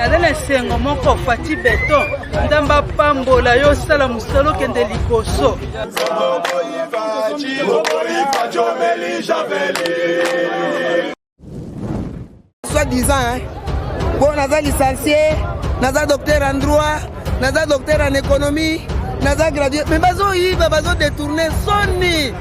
Nadana sengo moko fati beton. Ndamba pambola yo sala musolo kende likoso. Soi-disant, hein. Bon, naza licencié, naza docteur en droit, naza docteur en économie, naza gradué. Mais bazo yiba, bazo détourner soni.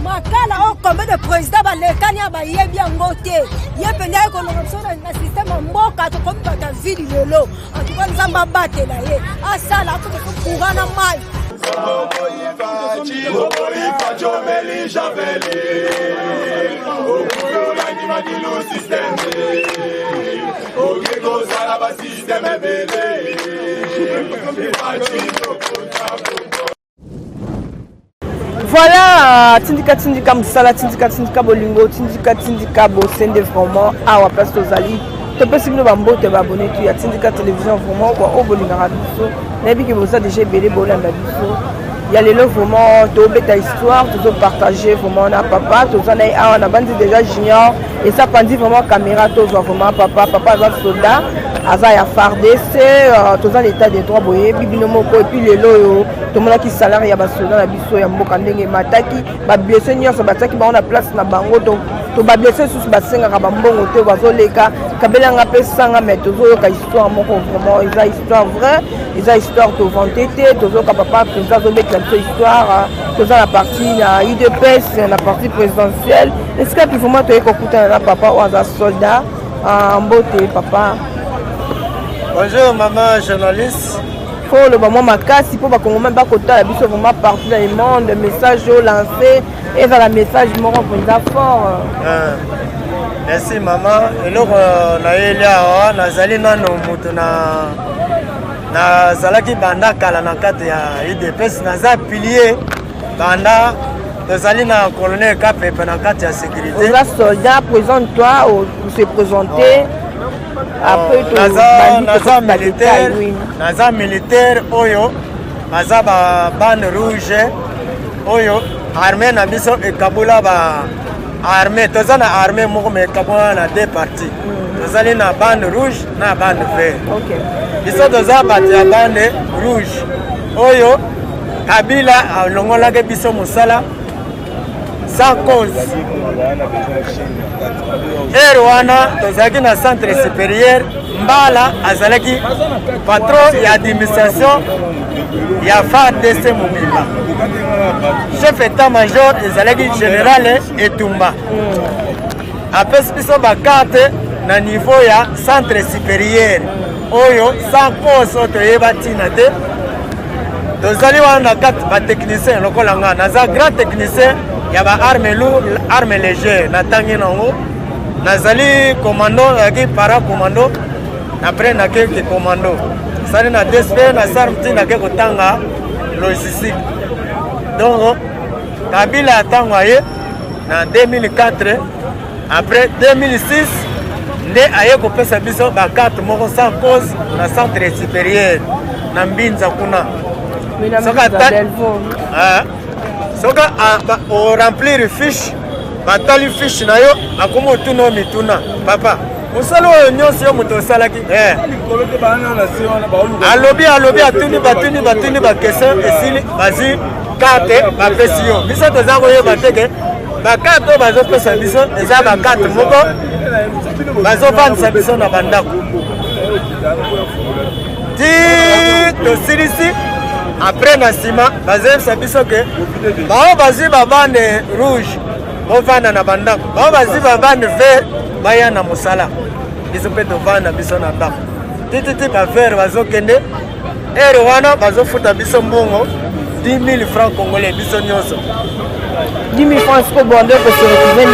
Makala o combien de présidents balekani abayebi yango te ye penda ye kolongoso na système mboka to comme bata ville lelo en tout cas nzamba batela ye asala akuto kugana mai Voilà, tindika musala, tindika bolingo, tindika bosende vraiment awa place tozali. To pesi bino bambote ba abonné tu ya tindika télévision vraiment kwa o bolinga biso. Nabi ke boza déjà belé bolanda biso. Ya lelo vraiment to beta histoire, to partager vraiment na papa, to zana awa na bandi déjà junior et ça pandi vraiment caméra to vraiment papa za soldat. Aza ya FARDC, tous l'état des droits boye, bibino moko et puis les loyo, tout le monde qui salarié ya basoda na biso ya mboka ndenge mataki, ba blessé nyonso bataki ba on a place na bango to ba blessé sous basenga ka bambongo te bazoleka, kabela nga pesanga mais tozo ka histoire moko vraiment, ils histoire vraie, ils histoire to vantete, tozo ka papa président zo mettre la histoire, tozo la partie na UDPS, la partie présidentielle. Est-ce que puis vraiment to ekokuta na papa ou aza soldat, mbote papa. Bonjour maman journaliste. Pour le moment makasi pour bakongoma bakota biso vraiment partout dans le monde message lancé et vers la message moko pour fort. Merci maman. Eloko na elia nazali nano mutu na zalaki banda kala na kati ya IDPS naza pilier banda nazali na colonel Kapepe na kati ya sécurité. Oza soldat présente-toi ou se présenter. Après naza militaire oyo naza ba bande rouge oyo armée na biso ekabula ba armée toza na armée moko me ekabula na deux parties tozali na bande rouge na bande vert biso toza bato ya bande rouge oyo Kabila alongolaki biso mosala sans cause. Wana tozalaki na centre supérieur Mbala azalaki patron ya administration ya FARDC Mobimba. Chef état-major ezalaki général Etumba. Apesi biso bakarte na niveau ya centre supérieur oyo sans cause toyeba tina te. Tozali wana kati ba technicien lokola nga naza grand technicien ya ba arme lourd arme légère na tangi nango nazali commando yaki para commando après na ke commando sali na DSP na sarmti na ke kotanga logistique donc Kabila atangwa ye na 2004 après 2006 nde aye kopesa biso ba carte moko sans cause na centre supérieur na Mbinza kuna soka o remplir fiche batali fiche na yo akomo tuno mituna papa musalo oyo nyonso yo moto osalaki alobi atuni bakestion esili bazi karte bapesi yo biso toza koyeba teke bakarte oyo bazopesa biso eza bakarte moko bazovandisa biso na bandako ti tosilisi après na sima bazemisa biso ke bao bazi babande rouge bovanda na bandako bao bazi babande vert baya na mosala biso mpe tovanda biso na ndako tititi bavert bazokende ere wana bazofuta biso mbongo 10 000 francs congolais biso nyonso 10 000 francs pour bonder pour se retrouver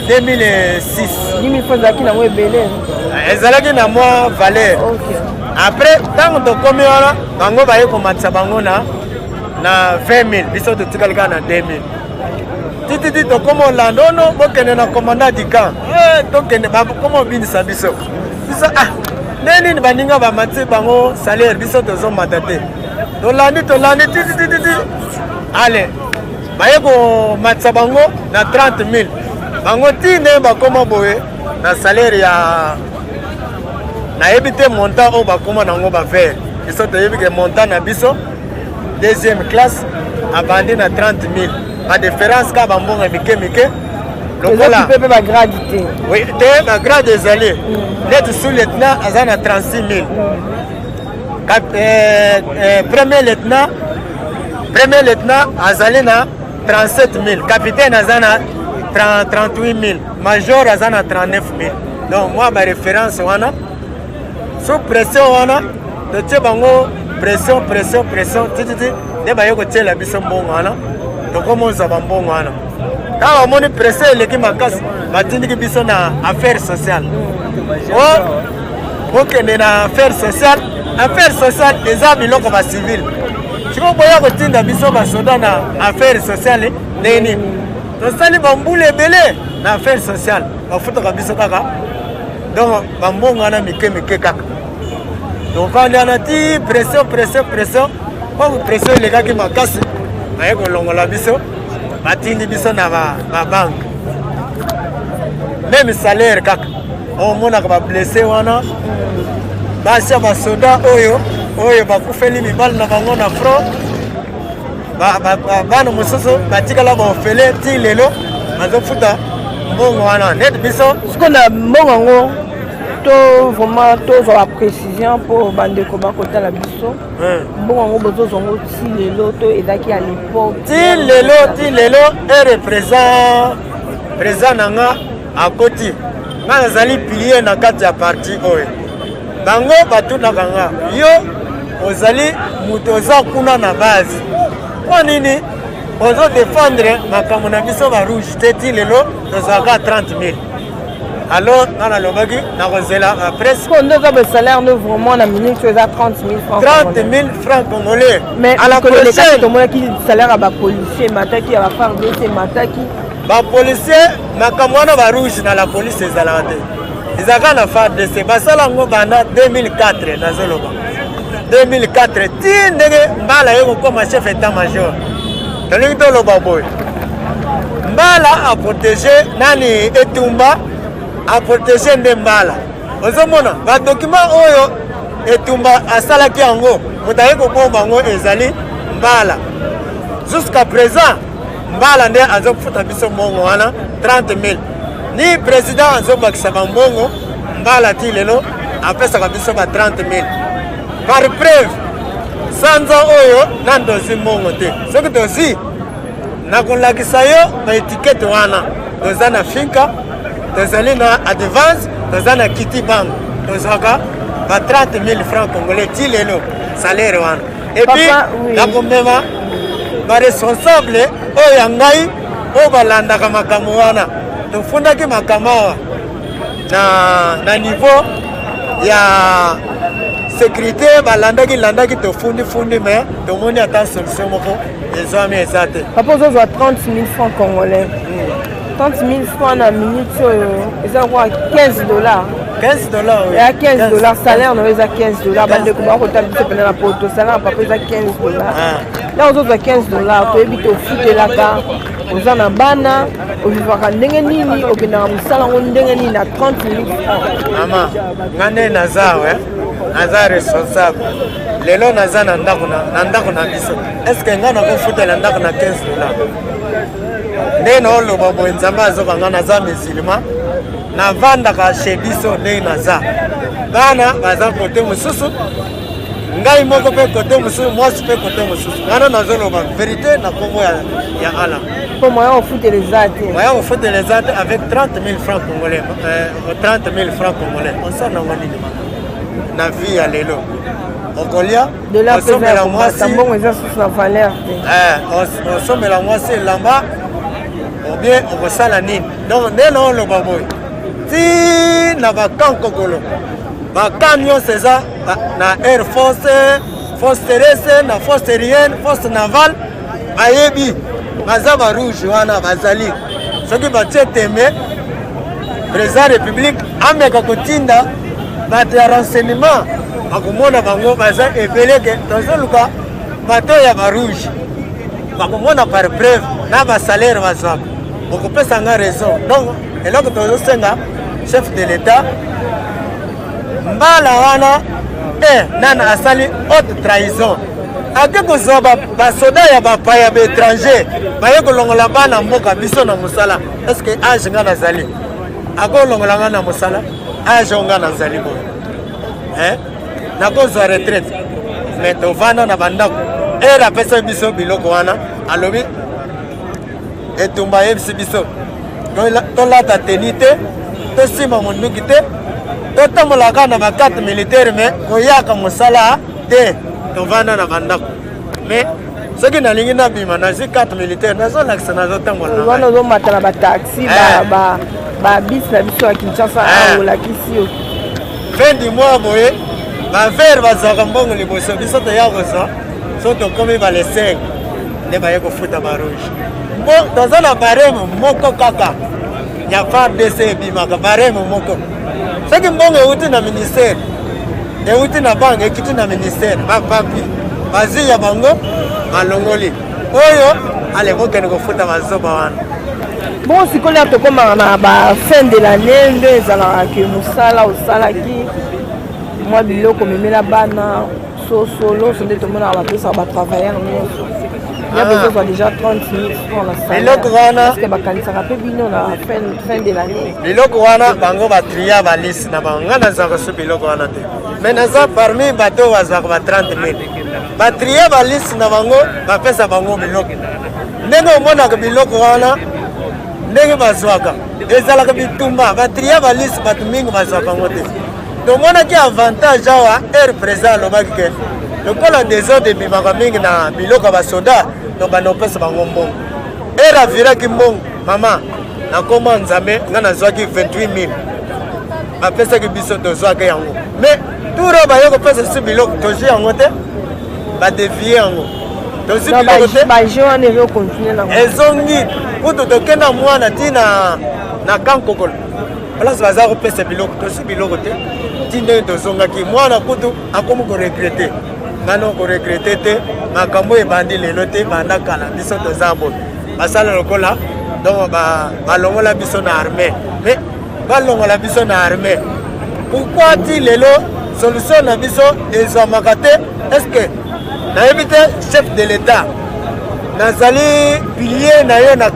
2006 10 000 francs zaki na mo ebele ezalaki na mwa valeur. Après tant de komi wana bango baye komatisa bango na 20 000 biso totikalika na 2 000 titi tokomo landono bokende na commandant du camp tokende bakomo binisa biso neni baninga bamati bango salaire biso tozomata te tolandi titi allez baye komatisa bango na 30 000 bango tine bakoma boye na salaire ya nayebi te montant oyo bakoma nango bavere biso toyebi ke montant na biso deuxième classe abandi na 30 000 badiférence ka bambongo mike lokola mpe bagrade te oui te bagrade ezali neti sous lieutenant aza na 36 000 premier lieutenant azali na 37 000 capitaine aza na 38 000 major aza na 39 000 donc moi baréférence wana sous pression wana totie bango pression tititi nde baye kotiela biso mbongo wana tokomoza bambongo wana kaka bamoni pression eleki makasi batindiki biso na affaire sociale okende na affaire sociale eza biloko bacivile siko boya kotinda biso basoda na affaire sociale nini tosali bambula ebele na affaire sociale bafutaka biso kaka donc bambongo wana mike kaka tofandi wana ti pression oyo pression elekaki makasi baye kolongola biso batindi biso na babanke meme salaire kaka omonaka bablesse wana basia basoda oyo bakufeli mibali na bango na front bana mosusu batikala baofele ti lelo bazofuta mbongo wana neti biso sikonda mbongo yango to vraiment tozwa baprécision mpo bandeko bakotala biso mbongo yango bozozwa yango ti lelo to ezalaki ya l'époque ti lelo ere présent na nga akoti nga nazali pilier na kati ya parti oyo bango batunaka nga yo ozali moto oza kuna na base mpo nini ozodefendre makambo na biso barouge te ti lelo tozalaka 30 000 alors nga nalobaki nakozela presque nde oza basalaire nde vraiment na minute eza 30 000 francs 30 000 francs congolais mais à la prochaine tomonaki salaire ya bapolisier emataki ya bafardc emataki bapolisier makambo wana barouge na la police ezalaka te ezalaka na fardc basala yango banda 2004 nazoloba 2004 ti ndenge mbala ye kokoma chef état major tolingi toloba boye mbala aprotege nani etumba aprotege nde mbala ozomona badocument oyo etumba asalaki yango moto aye kobomba yango ezali mbala jusqu'à présent mbala nde azofuta biso mbongo wana 30 000 ni président azobakisa bambongo mbala ti lelo apesaka biso ba 30 000 par preuve sanza oyo nandozi mbongo te soki tozi nakolakisa yo baetikete wana toza na finka tozali na advance toza na kiti bank tozwaka ba 30 000 francs congolais ti lelo salaire wana epuis nakomema baresponsable oyo ya ngai oyo balandaka makambo wana tofundaki makambo awa na niveau ya sécurité balandaki tofundi mais tomoni ata solution moko ezwami eza te papa ozozwa 30 000 francs congolais 30 000 francs na minute oyo eza kwa 15 dollars 15 dollars oui. Ya 15 dollars salaire na eza 15 dollars bandeko bakotala biso pena na poto salaire na papa eza 15 dollars là ozozwa 15 dollars toyebi tofutelaka oza na bana ovivaka ndenge nini okendaka mosala yango ndenge nini na 30 000 francs mama nga nde naza naza responsable lelo naza na ndako na biso estce nga nakofutela ndako na 15 dollars nde naoloba boye nzambe azokanga naza musulman navandaka chez biso ndenge naza bana baza kote mosusu ngai moko mpe kote mosusu mwasi mpe kote mosusu wana nazoloba verité na kongo ya ala po moyen ofutela eza te moyen ofutela eza te avec 30 000 francs congolais 30 000 francs congolais osala nango nini na vie ya lelo okolia osomela mwasi mbongo eza susu na valeur te osomela mwasi elamba obien okosala nini donc nde naoloba boye ti na bakankokolo bakan nyonso eza na air force force terrestre na force aérienne force navale bayebi baza barouge wana bazali soki batie tembe président république ameka kotinda bato ya renseignement akomona bango baza ebeleke tozoluka bato ya barouge bakomona par preuve na basalaire bazwaka okopesanga raison. Donc eloko tozosenga chef de l'état mbala wana nana asali haute trahison ake kozwa basoda ya bapaya baétranger baye kolongola bana mboka biso na mosala. Est-ce que age nga nazali akolongola nga na mosala age nga nazali boye nakozwa retraite mais tovanda na bandako ere apesa biso biloko wana alobi etumba yebisi biso tolata teni te tosima monduki te totambolaka na bakarte militaire me koyaka mosala te tovanda na bandako. Mais soki nalingi nabima nazwi carte militaire nazolakisa nazotambola wana ozomata na bataxi babis na biso ya Kinshasa olakisi yo fin du mois boye bavere bazwaka mbongo liboso biso toya kozwa so tokomi bale 5 nde baye kofuta barouge toza na bareme moko kaka ya FARDC ebimaka bareme moko soki mbongo euti na ministère euti na banke ekiti na ministère bapapi bazwi ya bango balongoli oyo ale bokende kofuta bazoba wana. Bon sikoyo tokomaka na bafin de l'année nde ezalaka ke mosala osalaki mwa biloko memela bana sosoloso nde tomonaka bapesaka batravailleur nyonso ya bezozwa déjà 30 minutes pour la salle biloko wana parce que bakanisaka mpe bino na fin de l'année biloko wana bango batria balisi na bango nga nazwaka so biloko wana te mais naza parmi bato bazwaka ba 30 000 batria balisi na bango bapesa bango biloko ndenge omonaka biloko wana ndenge bazwaka ezalaka bitumba batria balisi bato mingi bazwaka ngo te tomonaki avantage awa air présent alobaki ke lokola desordre ebimaka mingi na biloko ya basoda to bana opesa bango mbongo air aviraki mbongo mama nakoma nzambe nga nazwaki 28 000 bapesaki biso tozwaki yango mais turo baye kopesa si biloko tozwi yango te badevie yango tozwi biloko te ezongi kutu tokenda mwana ti na kankokolo place baza kopesa biloko tozwi biloko te ti ndenge tozongaki mwana kutu akomi koregrete ngano koregrete te makambo ebandi lelo te banda kala biso toza boye basala lokola donc balongola biso na armée mais balongola biso na armée pourquoi ti lelo solution na biso ezwamaka te est ce que nayebi te chef de l'état nazali pilier na yo na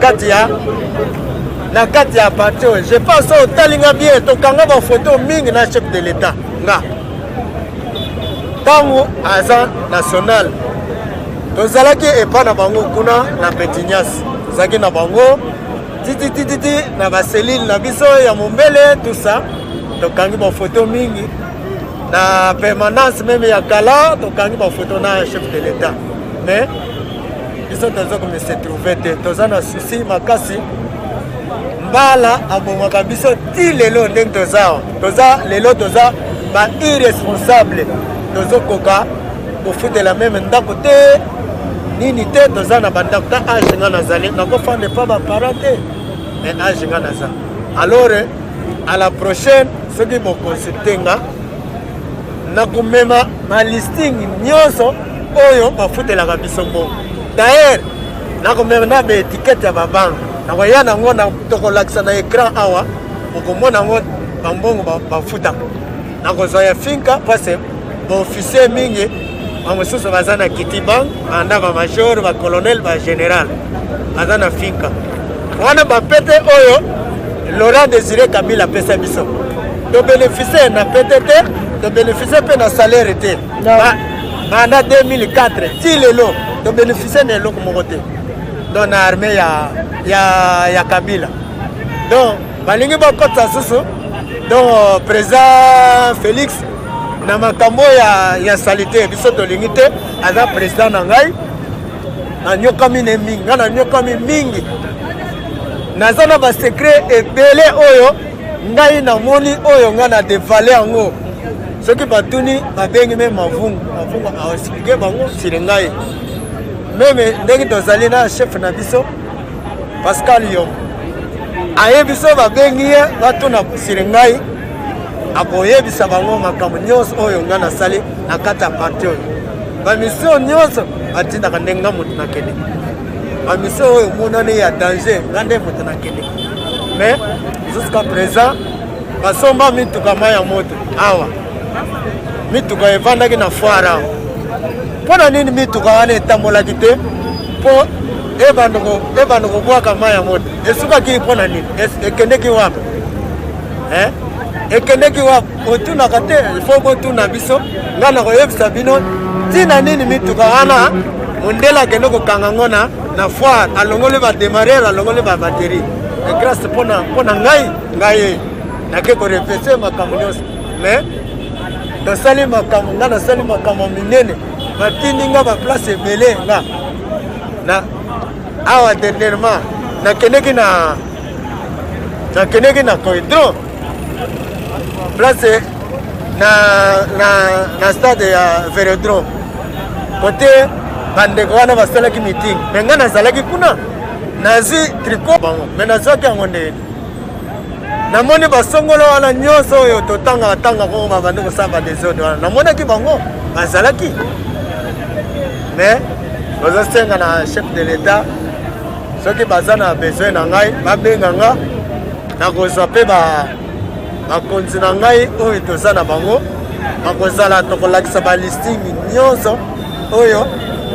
kati ya parti oyo je pense otalinga bien tokanga bafoto mingi na chef de l'état nga ntango aza national tozalaki epa na bango kuna na Petinyas tozalaki na bango tititititi na baselile na biso ya mombele tout ça tokangi bafoto mingi na permanence meme ya kala tokangi bafoto na chef de l'état mais biso toza kome se trouve te toza na susi makasi mbala abomaka biso ti lelo ndenge toza lelo toza ba irresponsable tozokoka kofutela meme ndako te nini te toza na bandako ta age nga nazali nakofande pa baparent te mais age nga naza alors à la prochaine soki bokonsulte nga nakomema malisting nyonso oyo bafutelaka biso mbongo d'ailleurs nakomema na baetikete ya babanke nakoya nango tokolakisa na écran awa okomona yango bambongo bafutaka nakozwa ya finka parce baofficier mingi bamosusu baza na kiti bank banda bamajor bacolonel bagénéral baza na finka wana bapete oyo Laurent Désiré Kabila apesa biso tobénéficie na pete te tobénéficie mpe na salaire te banda 2004 ti lelo tobénéficie na eloko moko te donc na armée ya Kabila donc balingi bakota susu donc président Félix na makambo ya salite biso tolingi te aza président na ngai nanyokami ne mingi nga nanyokami mingi naza na basekret ebele oyo ngai namoni oyo nga na devale yango soki batuni babengi me mavungu aexplike bango sili ngai meme ndenge tozali na chef na biso Pascal Yom aye biso babengi ye batuna sili ngai akoyebisa bango makambo nyonso oyo nga nasali na kati ya parti oyo bamisio nyonso batindaka ndenge nga motu nakende ba mission oyo monane ya danger ngande moto na kende mais jusqu'à présent basomba mituka maya moto awa mituka evandaki na foire awa mpona nini mituka wana etambolaki te mpo ebanda kobwaka maya moto esukaki mpona nini ekendeki wapi ekendeki wapi otunaka te ifo botuna biso nga na koyebisa bino ntina nini mituka wana mondele akende kokanga ngo na foire alongoli bademarere alongoli babateri egrâce mpona ngai nake korepese makambo nyonso mais nasali makambo nga nasali makambo minene batindi nga baplace ebele nga na awa dernièrement nakendeki na Cohydro place na stade ya Vélodrome kote bandeko wana basalaki meeting me nga nazalaki kuna nazi tricot bango me nazwaki yango ndeni namoni basongolo wana nyonso oyo totanga ko babandi kosala badesordre wana namonaki bango bazalaki mais ozosenga na chef de l'état soki baza na besoin na ngai babenga nga nakozwa mpe bakonzi na ngai oyo toza na bango bakozala tokolakisa balisting nyonso oyo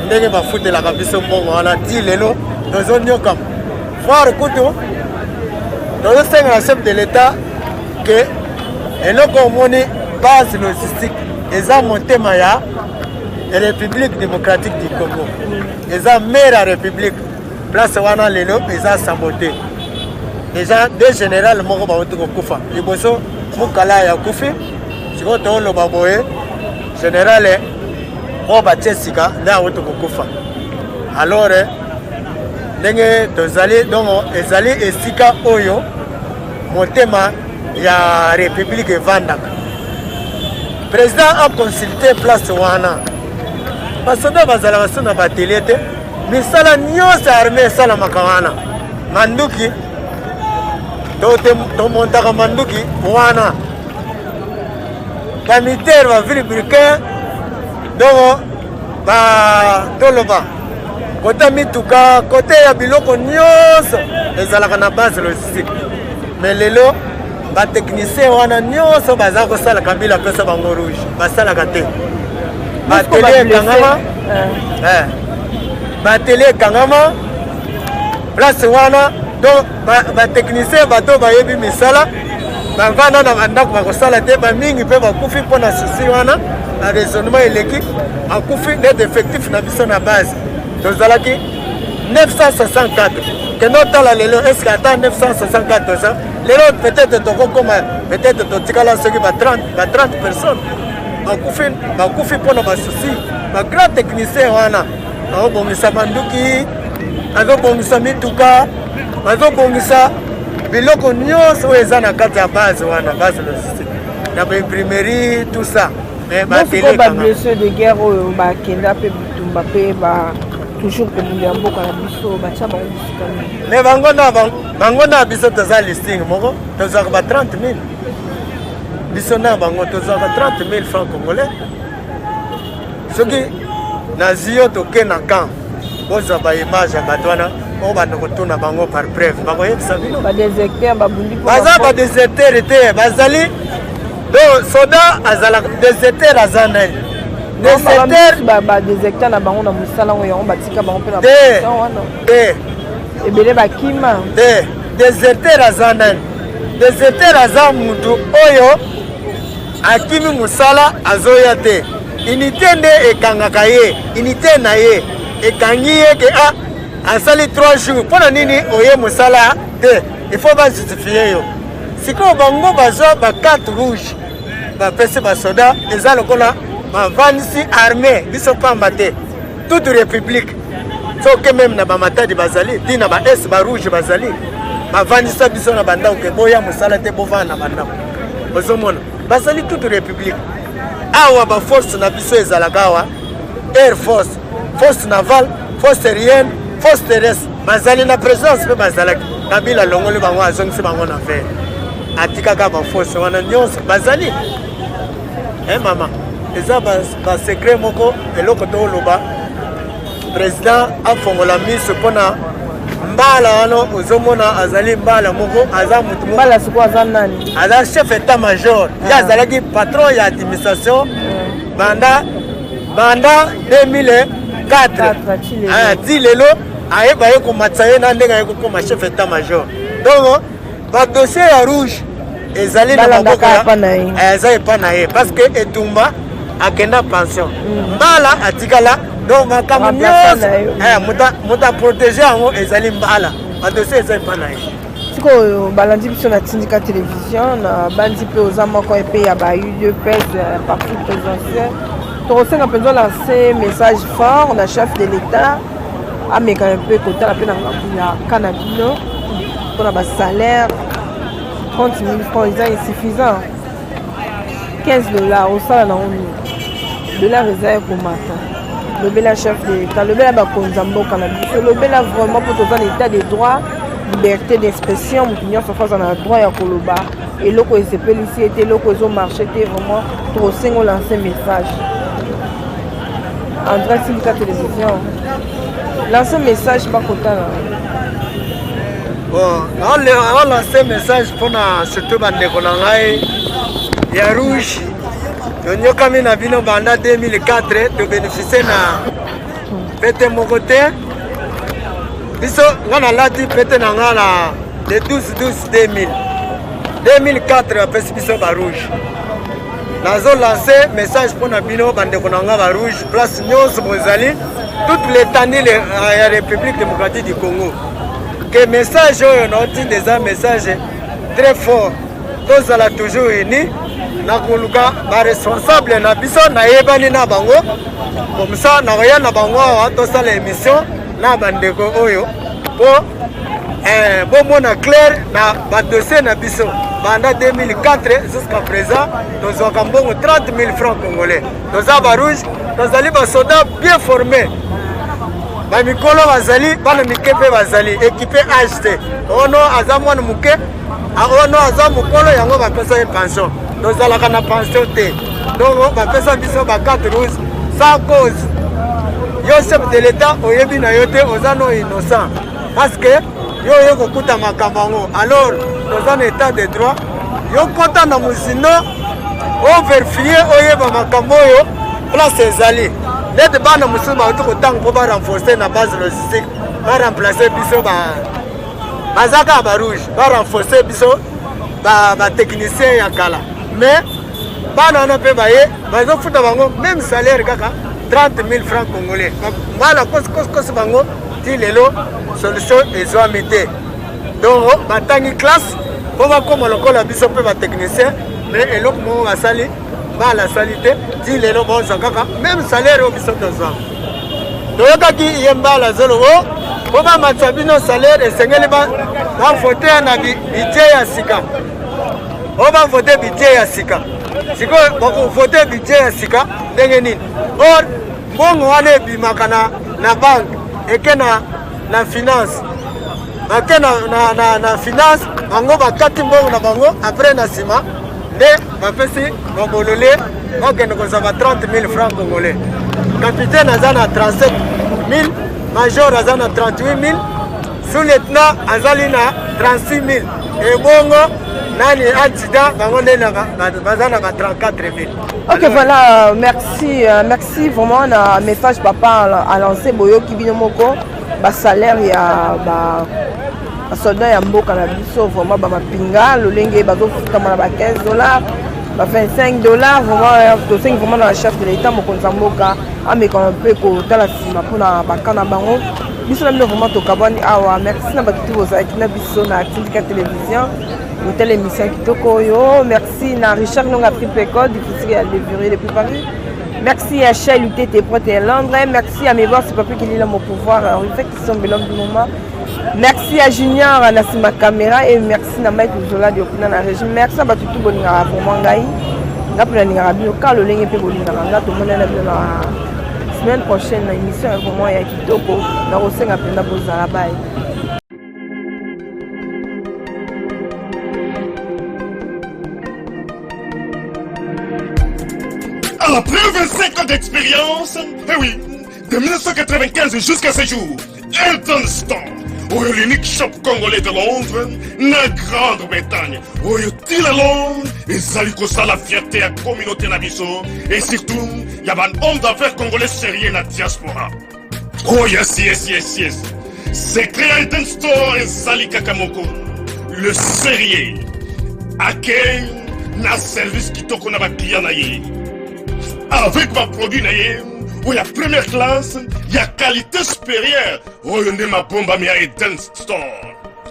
ndenge bafutelaka biso mbongo wana ti lelo tozonyokama foire kutu tozosenga na chef de l'état ke eloko omoni base logistique eza motema ya république démocratique du Congo eza maire ya république place wana lelo eza sabote déjà deux général moko bauti kokufa liboso mokala ya kufi sikoyo tooloba boye général oyo batie sika nde auti kokufa alors ndenge tozali donc ezali esika oyo motema ya république evandaka président a consulté place wana basoda bazala baso na batelier te misala nyonso armée esalamaka wana manduki tomontaka manduki wana bamilitaire baville briquin donc toloba kote mituka kote ya biloko nyonso ezalaka na base logistique mais lelo batechnicien wana nyonso baza kosalaka mbila pesa bango rouge basalaka te batelier ekangama batelier ekangama place wana donc batechnicien bato bayebi misala bavanda na bandako bakosala te bamingi mpe bakufi mpo na susi wana na raisonnement eleki akufi net effectif na biso na base tozalaki 964 kendo tala lelo est-ce que ata 964 toza lelo peut-être tokokoma peut-être totikala soki ba 30 personnes bakufi mpona basusi bagrand technicien wana bazobongisa manduki bazobongisa mituka bazobongisa biloko nyonso oyo eza na kati ya base wana base logistique na baimprimerie tout ça mais bablessure de guerre oyo bakenda mpe bitumba mpe toujours komunga ya mboka na biso batia bango bisikani mais bango na biso toza listing moko tozwaka ba 30 000 biso na bango tozwaka 30 000 francs congolais soki nazwi yo toke na camp bozwa baimage ya bato wana oyo banda kotuna bango par preuve bakoyebisa bino baza badeserteur te bazali donc soda azalaka deserteur aza nani badeserteur na bango na mosala oyo yango batika bango mpe na position wana ebele bakima te deserteur aza nani deserteur aza mutu oyo akimi mosala azoya te unité nde ekangaka ye unité na ye ekangi ye ke asali 3 jours mpona nini oye mosala te ifo bajustifie yo sikoyo bango bazwa ba 4 rouge bapesi basoda eza lokola bavandisi armée biso pamba te toute république soke meme na bamatadi bazali ti na baes barouge bazali bavandisa biso na bandako ke boya mosala te bovanda na bandako ozomona bazali toute république awa baforce na biso ezalaka awa air force force navale force aérienne force terrestre bazali na présence mpe bazalaki kabila longoli bango azongisi bango na vere atikaka baforce wana nyonso bazali mama eza basekret moko eloko toloba président afongola miso mpona mbala wana ozomona azali mbala moko aza mutu moko mbala sikoyo aza nani aza chef état major ye azalaki patron ya administration banda 2004 ti lelo ayeba ye komatisa ye na ndenge aye kokoma chef état major donc badossier ya rouge ezali na maboko eza epa na ye parce que etumba akenda pension mbala atikala donc makambo nyonso moto aprotege yango ezali mbala badossier eza epa na ye sikoyo balandi biso na tindika télévision na bandi mpe oza moko epe ya ba-UDPS parti présidentiel tokosenga mpenza lance message fort na chef de l'état ameka mpe kotala mpe na ngambu ya kana bino mpona basalaire 30 000 francs eza insuffisant $15 osala nango nini dollar eza ekomata lobela chef de l'état lobela bakonzi ya mboka na biso lobela vraiment mpo toza na état de droit liberté d'expression moto nyonso afa aza na droit ya koloba eloko esepelisi ete eloko ezomarche te vraiment tokosenga olance message André Sindika télévision lance message bakotala bon lance message mpona surtout bandeko na ngai ya rouge tonyokami na bino banda 2004 tobénéficie na pete moko te biso nga nalati pete na nga na le 12-12-2000 apesi biso barouge nazolance message mpona bino bandeko na nga barouge place nyonso bozali toute l'étendue ya république démocratique du Congo que message oyo naotinde eza message très fort tozala toujours uni na koluka baresponsable na biso nayebani na bango comme ça nakoya na bango awa tosala émission na bandeko oyo mpo bomona clair na badossier na biso banda 2004 jusqu'à présent tozwaka mbongo 30 000 francs congolais toza barouge tozali basoda bien formé bamikolo bazali bana mike mpe bazali équipe ht ono aza mwana moke ono aza mokolo yango bapesa ye pension tozalaka na pension te donc bapesa biso ba 4 rouge sans cause yo chef de l'état oyebi na yo te oza no innocent parce que yo oye kokuta makambo yango alors toza na état de droit yo kota na mosino overfie oyeba makambo oyo place ezali nete bana mosusu bauti kotanga mpo barenforce na base logistique baremplace biso bazaka barouge barenforce biso batechnicien ya kala mais bana wana mpe baye bazofuta bango même salaire kaka 30 000 francs congolais mbala kosi bango ti lelo solution ezwami te donc batangi classe mpo bakoma lokola biso mpe batechnicien mais eloko moko basali mbala asali te ti lelo bozwa kaka même salaire oyo biso tozwa toyokaki ye mbala zolobo mpo bamatisa bino salaire esengeli bavote na budget ya sika o bavote budget ya sika sikoyo bakovote budget ya sika ndenge nini or mbongo wana ebimaka na banke eke na finance bake na finance bango bakati mbongo na bango apres na nsima nde bapesi babolole bakende kozwa ba 30 000 francs congolais capitaine aza na 37 000 major aza na 38 000 sous-lieutenant azali na 36 000 ebongo nani adjudant bango nde baza na ba 34 000. Ok, voilà, merci vraiment na message papa a lancé boyoki bino moko ba salaire ya ba soldat ya mboka na biso vraiment ba mapinga lolenge bazofutama na ba $15 ba $25 vraiment tosengi vraiment na chef de l'état mokonzi ya mboka ameka mpe kotala nsima mpona bakana bango biso na bino vraiment tokabwani awa merci na bato bozalaki na biso na Tindika télévision hôtel émission kitoko oyo merci na Richard Nonga prix Pécode difficile à livrer depuis Paris. Merci à Chay Lutete Prote et Londres. Merci à mes boss, c'est pas plus qu'il est là mon pouvoir. En fait, ils sont l'homme du moment. Merci à Junior, à Nassima Caméra et merci à Mike Zola de Okuna na régime. Merci à Batutu Boningara pour Mangaï. Napula Ningarabi, au cas où l'on est Boningara, tout le monde est là. La semaine prochaine, l'émission est vraiment à Kitoko. Nous avons aussi un peu de Bozarabaï. Après 25 ans d'expérience, eh oui, De 1995 jusqu'à ce jour, Elton Store, l'unique shop congolais de Londres, na Grande-Bretagne, il est Londres, et ça la fierté à la communauté nabiso, et surtout, il y a un homme d'affaires congolais sérieux dans la diaspora. Oh yes. C'est créé Elton Store et Zali Kakamoko, le sérieux, à quel na service qui toque na ba client na ye. Avec ma produit na ye, où il y a première classe, il y a qualité supérieure. Oh, il y a ma bombe à Elton Store.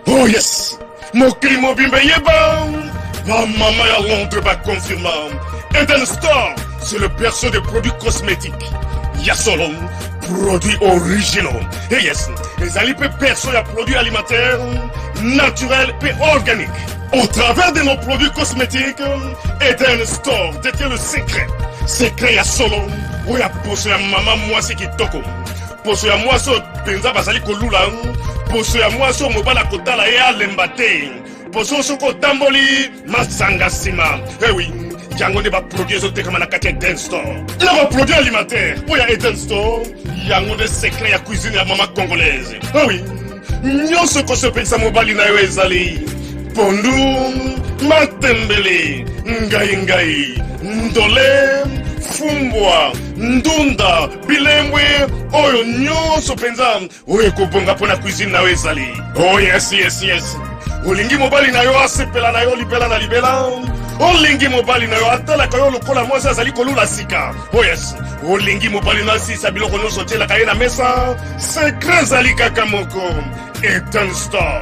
Oh yes, mon client bimbe yeba. Ma maman à Londres va confirmer. Elton Store, c'est le perso des produits cosmétiques. Il y a solo produits originaux. Et yes, les alipes perso, il y a produits alimentaires, naturels et organiques. Au travers de nos produits cosmétiques, Elton Store détient le secret. Secret ya solo, où ya poso ya maman moi c'est qui toko. Poso ya moi so penza basali kolula, poso ya moi so mobala kotala ya lembate. Poso so ko tamboli masanga sima. Eh oui, yango ne ba produits zo tekama na kati Elton Store. Na ba produits alimentaires, où ya Elton Store, yango de secret ya cuisine ya maman congolaise. Eh oui, nyonso ko so penza mobali na yo ezali. Pondu, matembele, ngai, ndole, fumbwa, ndunda, bilembwe, oyo nyonso penza, oyo kobonga pona cuisine na ezali. Oh yes. Olingi mobali na yo asepela na yo libela na libela. Olingi mobali na yo atalaka yo lokola mwasi azali kolula sika. Oh yes, olingi mobali na asisa biloko nyonso otielaka ye na mesa. Secret ezali kaka moko, Elton Store.